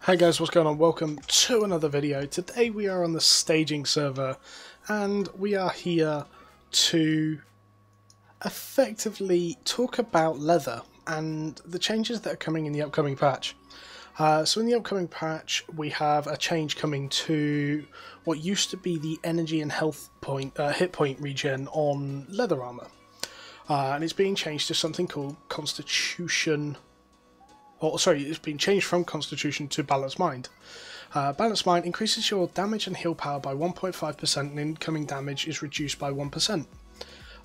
Hi guys, what's going on? Welcome to another video. Today we are on the staging server and we are here to effectively talk about leather and the changes that are coming in the upcoming patch. So in the upcoming patch we have a change coming to what used to be the energy and health point, hit point regen on leather armor. And it's being changed to something called Constitution. It's been changed from Constitution to Balanced Mind. Balanced Mind increases your damage and heal power by 1.5% and incoming damage is reduced by 1%. And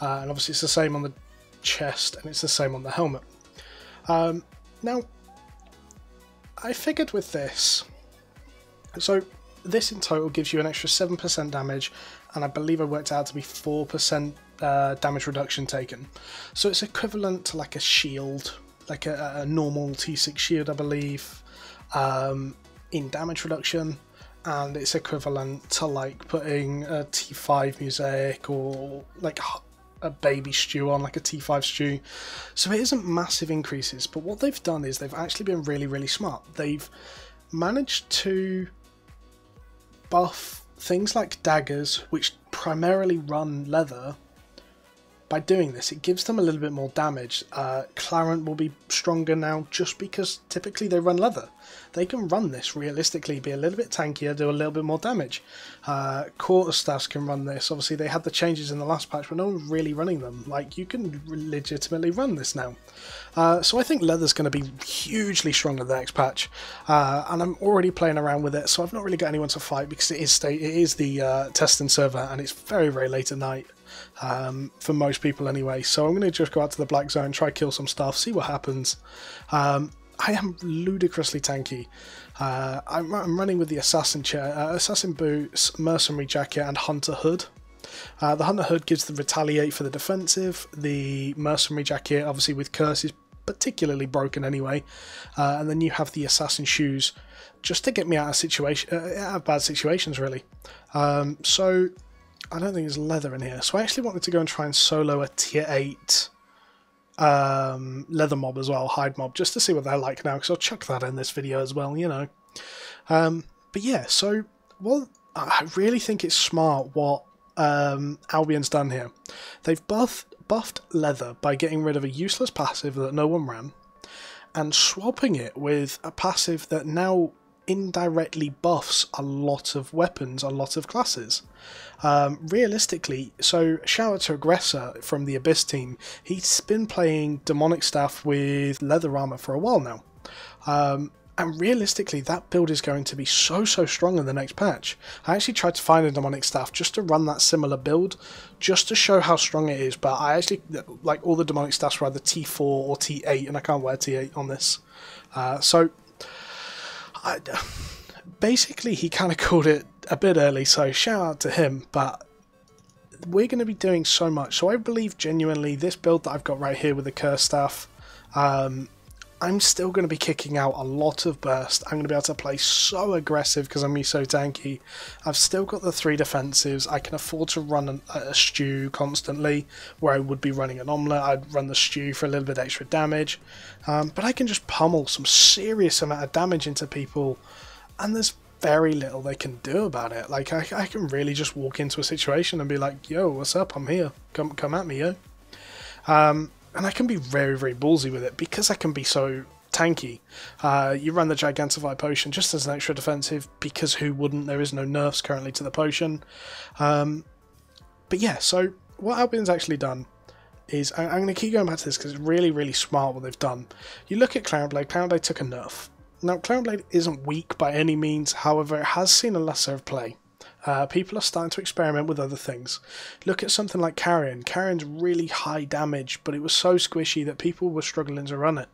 obviously it's the same on the chest and it's the same on the helmet. Now, I figured with this, so this in total gives you an extra 7% damage, and I believe I worked out to be 4% damage reduction taken. So it's equivalent to like a shield, like a normal T6 shield, I believe, in damage reduction, and it's equivalent to like putting a T5 mosaic or like a baby stew on, like a T5 stew. So it isn't massive increases, but what they've done is they've actually been really smart. They've managed to buff things like daggers, which primarily run leather. By doing this, it gives them a little bit more damage. Clarent will be stronger now just because typically they run leather. They can run this realistically, be a little bit tankier, do a little bit more damage. Quarterstaffs can run this. Obviously they had the changes in the last patch, but no one's really running them. Like, you can legitimately run this now. So I think leather's going to be hugely strong in the next patch. And I'm already playing around with it, so I've not really got anyone to fight because it is the testing server and it's very late at night. For most people anyway, so I'm going to just go out to the black zone, try kill some stuff, see what happens. I am ludicrously tanky. I'm running with the assassin chair, assassin boots, mercenary jacket and hunter hood. The hunter hood gives the retaliate for the defensive, the mercenary jacket obviously with curse is particularly broken anyway, and then you have the assassin shoes just to get me out of bad situations really. So I don't think there's leather in here, so I actually wanted to go and try and solo a tier 8 leather mob as well, hide mob, just to see what they're like now, because I'll chuck that in this video as well, you know. But yeah, so I really think it's smart what Albion's done here. They've buffed leather by getting rid of a useless passive that no one ran, and swapping it with a passive that now indirectly buffs a lot of weapons, a lot of classes. Realistically, so shout out to Aggressor from the Abyss team. He's been playing Demonic Staff with leather armor for a while now. And realistically, that build is going to be so strong in the next patch. I actually tried to find a Demonic Staff just to run that similar build, just to show how strong it is, but I actually, like, all the Demonic Staffs were either T4 or T8, and I can't wear T8 on this. Basically, he kind of called it a bit early, so shout out to him, but we're going to be doing so much. So I believe genuinely this build that I've got right here with the Curse Staff, I'm still going to be kicking out a lot of burst. I'm going to be able to play so aggressive because I'm so tanky. I've still got the 3 defensives. I can afford to run a stew constantly, where I would be running an omelette. I'd run the stew for a little bit extra damage. But I can just pummel some serious amount of damage into people, and there's very little they can do about it. Like, I can really just walk into a situation and be like, yo, what's up? I'm here. Come at me, yo. And I can be very ballsy with it because I can be so tanky. You run the Gigantify potion just as an extra defensive because who wouldn't? There is no nerfs currently to the potion. But yeah, so what Albion's actually done is, I'm going to keep going back to this because it's really smart what they've done. You look at Cloudblade. Cloudblade took a nerf. Now, Cloudblade isn't weak by any means, however, it has seen a lesser of play. People are starting to experiment with other things. Look at something like Carrion. Carrion's really high damage, but it was so squishy that people were struggling to run it.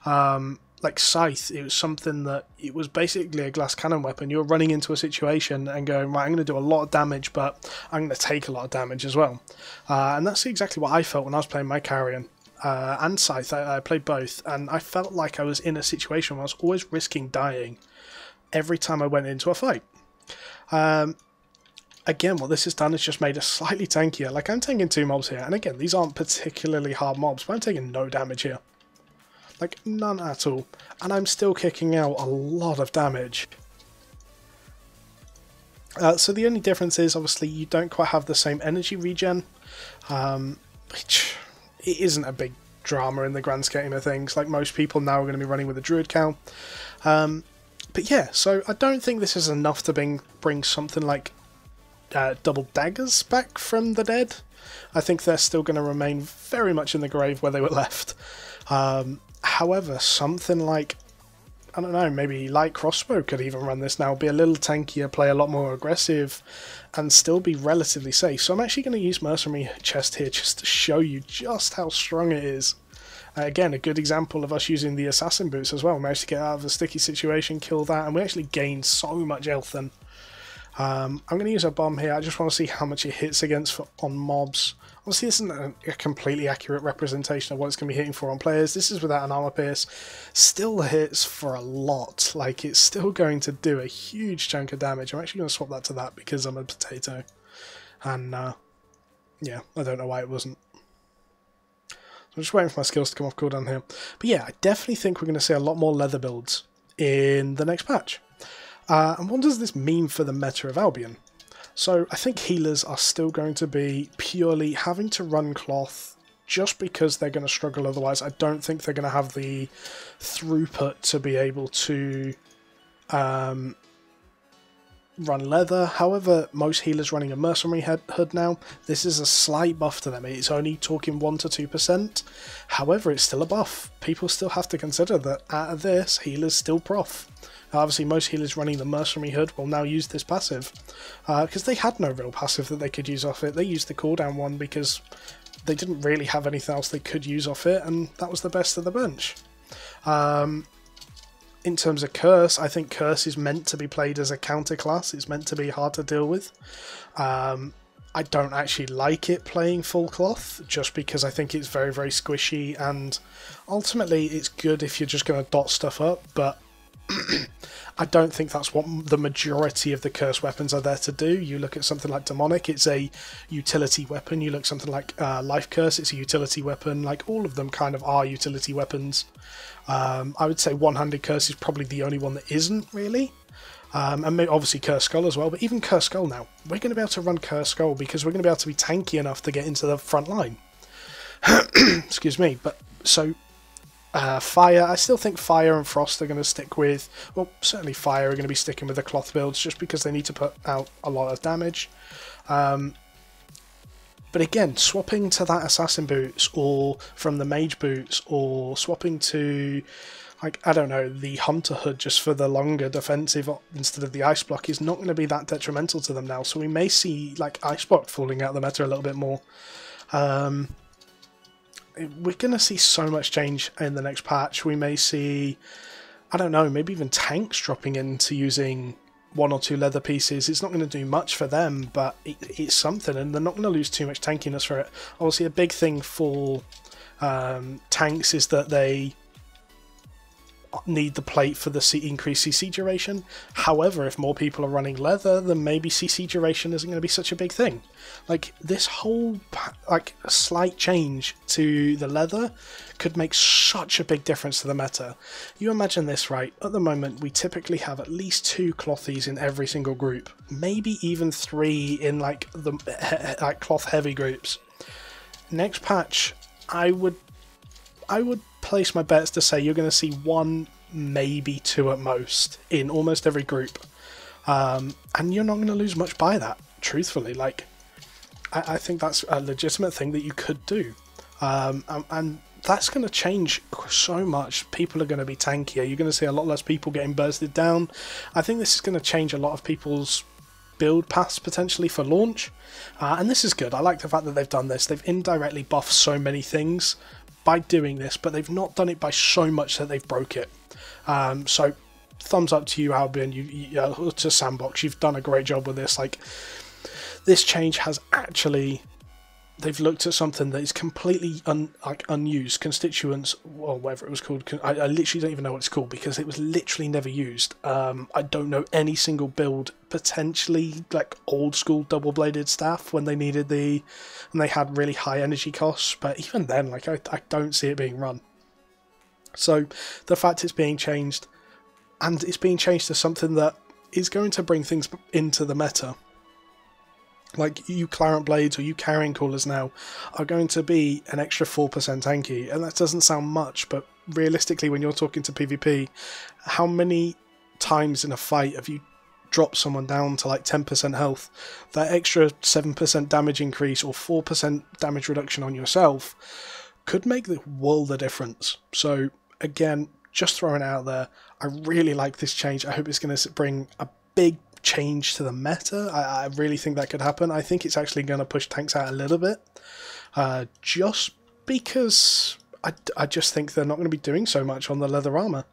Like Scythe, it was something that, it was basically a glass cannon weapon. You're running into a situation and going, right, I'm going to do a lot of damage, but I'm going to take a lot of damage as well. And that's exactly what I felt when I was playing my Carrion. And Scythe, I played both, and I felt like I was in a situation where I was always risking dying every time I went into a fight. Again, what this has done is just made us slightly tankier. Like, I'm taking 2 mobs here, and again, these aren't particularly hard mobs, but I'm taking no damage here. Like, none at all. And I'm still kicking out a lot of damage. So the only difference is, obviously, you don't quite have the same energy regen, which it isn't a big drama in the grand scheme of things. Like, most people now are going to be running with a druid cow. But yeah, so I don't think this is enough to bring something like double daggers back from the dead. I think they're still going to remain very much in the grave where they were left. However, something like, I don't know, maybe light crossbow could even run this now, be a little tankier, play a lot more aggressive, and still be relatively safe. So I'm actually going to use Mercenary Chest here just to show you just how strong it is. Again, a good example of us using the Assassin Boots as well. We managed to get out of a sticky situation, kill that, and we actually gained so much health then. I'm going to use a bomb here. I just want to see how much it hits against on mobs. Obviously, this isn't a completely accurate representation of what it's going to be hitting for on players. This is without an armor pierce. Still hits for a lot. Like, it's still going to do a huge chunk of damage. I'm actually going to swap that to that because I'm a potato. And, yeah, I don't know why it wasn't. So I'm just waiting for my skills to come off cooldown here. But yeah, I definitely think we're going to see a lot more leather builds in the next patch. And what does this mean for the meta of Albion? So I think healers are still going to be purely having to run cloth just because they're going to struggle otherwise. I don't think they're going to have the throughput to be able to run leather. However, most healers running a mercenary hood now. This is a slight buff to them. It's only talking 1 to 2%. However, it's still a buff. People still have to consider that out of this, healers still prof. Obviously, most healers running the mercenary hood will now use this passive because they had no real passive that they could use off it. They used the cooldown one because they didn't really have anything else they could use off it, and that was the best of the bunch. In terms of Curse, I think Curse is meant to be played as a counter class. It's meant to be hard to deal with. I don't actually like it playing full cloth, just because I think it's very, very squishy, and ultimately it's good if you're just going to dot stuff up, but I don't think that's what the majority of the curse weapons are there to do. You look at something like Demonic, it's a utility weapon. You look at something like Life Curse, it's a utility weapon. Like, all of them kind of are utility weapons. I would say One-Handed Curse is probably the only one that isn't, really. And obviously Curse Skull as well, but even Curse Skull now, we're going to be able to run Curse Skull because we're going to be able to be tanky enough to get into the front line. Excuse me, but so... Fire, I still think Fire and Frost are going to stick with, well, certainly Fire are going to be sticking with the cloth builds just because they need to put out a lot of damage. But again, swapping to that Assassin Boots or from the Mage Boots or swapping to, like, I don't know, the Hunter Hood just for the longer defensive instead of the Ice Block is not going to be that detrimental to them now. So we may see, like, Ice Block falling out of the meta a little bit more. We're going to see so much change in the next patch. We may see, I don't know, maybe even tanks dropping into using 1 or 2 leather pieces. It's not going to do much for them, but it's something, and they're not going to lose too much tankiness for it. Obviously, a big thing for tanks is that they need the plate for the increased CC duration. However, if more people are running leather, then maybe CC duration isn't going to be such a big thing. Like, this whole slight change to the leather could make such a big difference to the meta. You imagine this, right? At the moment, we typically have at least 2 clothies in every single group, maybe even 3 in like the cloth heavy groups. Next patch, I would place my bets to say you're going to see 1, maybe 2 at most in almost every group, and you're not going to lose much by that, truthfully. Like, I think that's a legitimate thing that you could do, and that's going to change so much. People are going to be tankier. You're going to see a lot less people getting bursted down. I think this is going to change a lot of people's build paths potentially for launch, and this is good. I like the fact that they've done this. They've indirectly buffed so many things by doing this, but they've not done it by so much that they've broke it. So thumbs up to you, Albion, to Sandbox. You've done a great job with this. Like, this change has actually, they've looked at something that is completely unused. Constituents, or whatever it was called. I literally don't even know what it's called because it was literally never used. I don't know any single build, potentially like old school double-bladed staff when they needed and they had really high energy costs, but even then, like, I don't see it being run. So the fact it's being changed, and it's being changed to something that is going to bring things into the meta. Like, you Clarent Blades or you Carrying Callers now are going to be an extra 4% tanky, and that doesn't sound much, but realistically when you're talking to PvP, how many times in a fight have you dropped someone down to like 10% health? That extra 7% damage increase or 4% damage reduction on yourself could make the world of difference. So again, just throwing it out there, I really like this change. I hope it's going to bring a big change to the meta. I really think that could happen. I think it's actually going to push tanks out a little bit, just because I just think they're not going to be doing so much on the leather armor.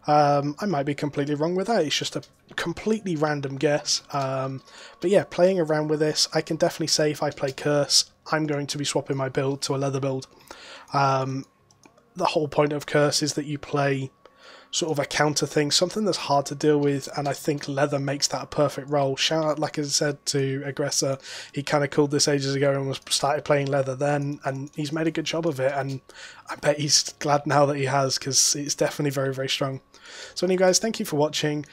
I might be completely wrong with that. It's just a completely random guess. But yeah, playing around with this, I can definitely say if I play Curse, I'm going to be swapping my build to a leather build. The whole point of Curse is that you play sort of a counter thing, something that's hard to deal with, and I think leather makes that a perfect role. Shout out, like I said, to Aggressor. He kind of called this ages ago and started playing leather then, and he's made a good job of it, and I bet he's glad now that he has, because it's definitely very, very strong. So anyway guys, thank you for watching.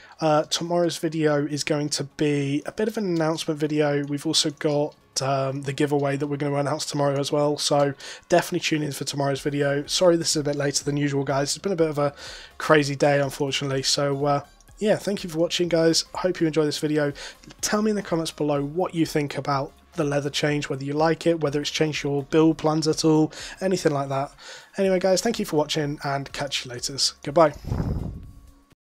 Tomorrow's video is going to be a bit of an announcement video. We've also got the giveaway that we're going to announce tomorrow as well, so definitely tune in for tomorrow's video. Sorry this is a bit later than usual guys, it's been a bit of a crazy day unfortunately, so yeah, thank you for watching guys. I hope you enjoyed this video. Tell me in the comments below what you think about the leather change, whether you like it, whether it's changed your build plans at all, anything like that. Anyway guys, thank you for watching and catch you later. Goodbye.